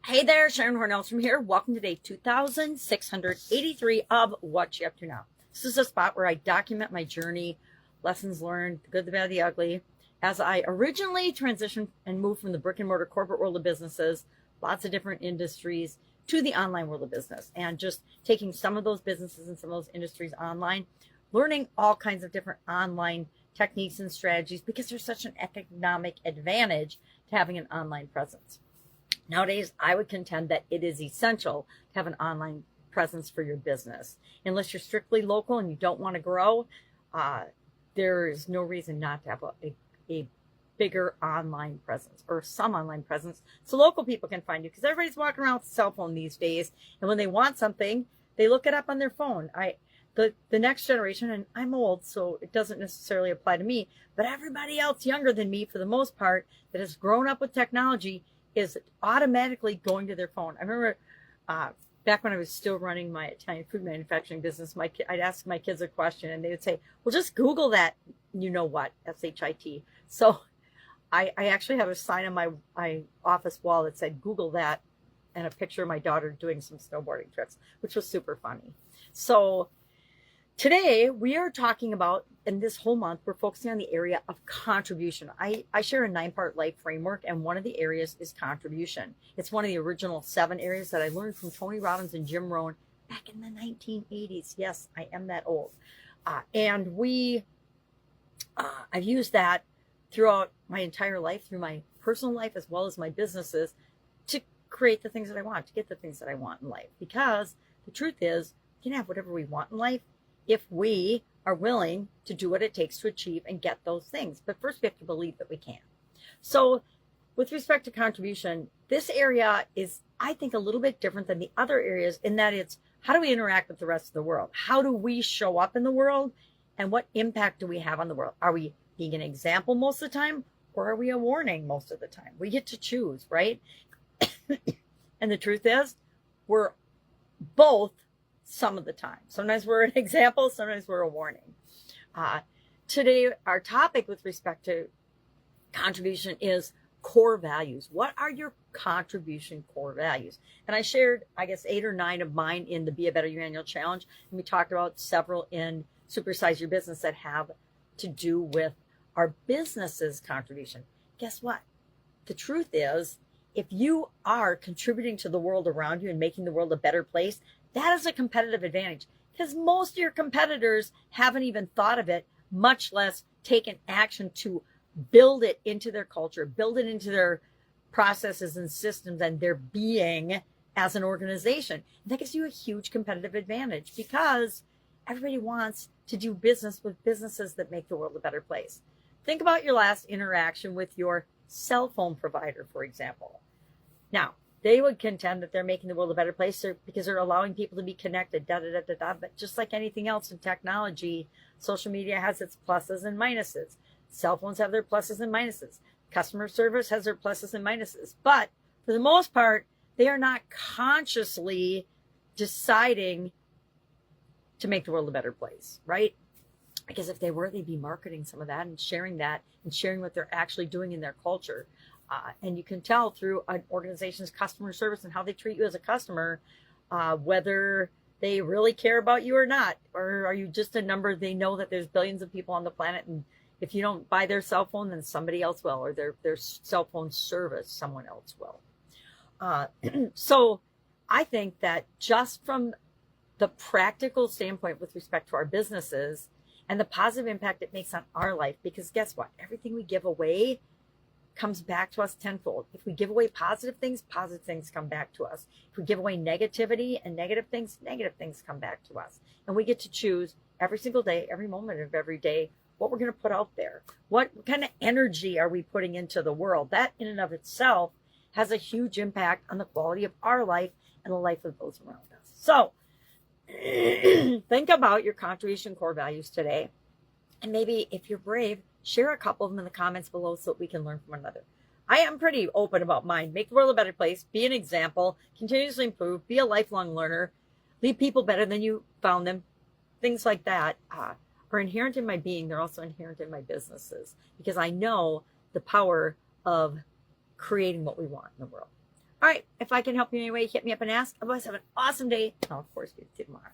Hey there, Sharon Horne-Ellstrom here. Welcome to day 2683 of What You Up To Now. This is a spot where I document my journey, lessons learned, the good, the bad, the ugly, as I originally transitioned and moved from the brick-and-mortar corporate world of businesses, lots of different industries, to the online world of business, and just taking some of those businesses and some of those industries online, learning all kinds of different online techniques and strategies because there's such an economic advantage to having an online presence. Nowadays, I would contend that it is essential to have an online presence for your business. Unless you're strictly local and you don't want to grow, there is no reason not to have a bigger online presence or some online presence so local people can find you, because everybody's walking around with a cell phone these days, and when they want something, they look it up on their phone. The next generation, and I'm old, so it doesn't necessarily apply to me, but everybody else younger than me, for the most part, that has grown up with technology is automatically going to their phone. I remember back when I was still running my Italian food manufacturing business, I'd ask my kids a question and they would say, well, just Google that, you know what, SHIT. So I actually have a sign on my office wall that said, Google that, and a picture of my daughter doing some snowboarding tricks, which was super funny. So today we are talking about, in this whole month, we're focusing on the area of contribution. I share a 9-part life framework, and one of the areas is contribution. It's one of the original 7 areas that I learned from Tony Robbins and Jim Rohn back in the 1980s. Yes, I am that old. And I've used that throughout my entire life, through my personal life as well as my businesses, to create the things that I want, to get the things that I want in life. Because the truth is, we can have whatever we want in life if we are willing to do what it takes to achieve and get those things. But first, we have to believe that we can. So with respect to contribution, this area is, I think, a little bit different than the other areas in that it's, how do we interact with the rest of the world? How do we show up in the world? And what impact do we have on the world? Are we being an example most of the time, or are we a warning most of the time? We get to choose, right? And the truth is, we're both some of the time. Sometimes we're an example, sometimes we're a warning. Today, our topic with respect to contribution is core values. What are your contribution core values? And I shared, I guess, 8 or 9 of mine in the Be a Better You Annual Challenge. And we talked about several in Supersize Your Business that have to do with our business's contribution. Guess what? The truth is, if you are contributing to the world around you and making the world a better place, that is a competitive advantage, because most of your competitors haven't even thought of it, much less taken action to build it into their culture, build it into their processes and systems and their being as an organization. And that gives you a huge competitive advantage, because everybody wants to do business with businesses that make the world a better place. Think about your last interaction with your cell phone provider, for example. Now, they would contend that they're making the world a better place because they're allowing people to be connected, But just like anything else in technology, social media has its pluses and minuses. Cell phones have their pluses and minuses. Customer service has their pluses and minuses. But for the most part, they are not consciously deciding to make the world a better place, right? Because if they were, they'd be marketing some of that and sharing what they're actually doing in their culture. And you can tell through an organization's customer service and how they treat you as a customer, whether they really care about you or not, or are you just a number? They know that there's billions of people on the planet, and if you don't buy their cell phone, then somebody else will, or their cell phone service, someone else will. So I think that just from the practical standpoint with respect to our businesses and the positive impact it makes on our life, because guess what? Everything we give away comes back to us tenfold. If we give away positive things come back to us. If we give away negativity and negative things come back to us. And we get to choose every single day, every moment of every day, what we're going to put out there. What kind of energy are we putting into the world? That in and of itself has a huge impact on the quality of our life and the life of those around us. So think about your contribution core values today. And maybe if you're brave, share a couple of them in the comments below so that we can learn from one another. I am pretty open about mine. Make the world a better place. Be an example. Continuously improve. Be a lifelong learner. Leave people better than you found them. Things like that are inherent in my being. They're also inherent in my businesses, because I know the power of creating what we want in the world. All right. If I can help you in any way, hit me up and ask. Otherwise, have an awesome day. I'll, of course, be tomorrow.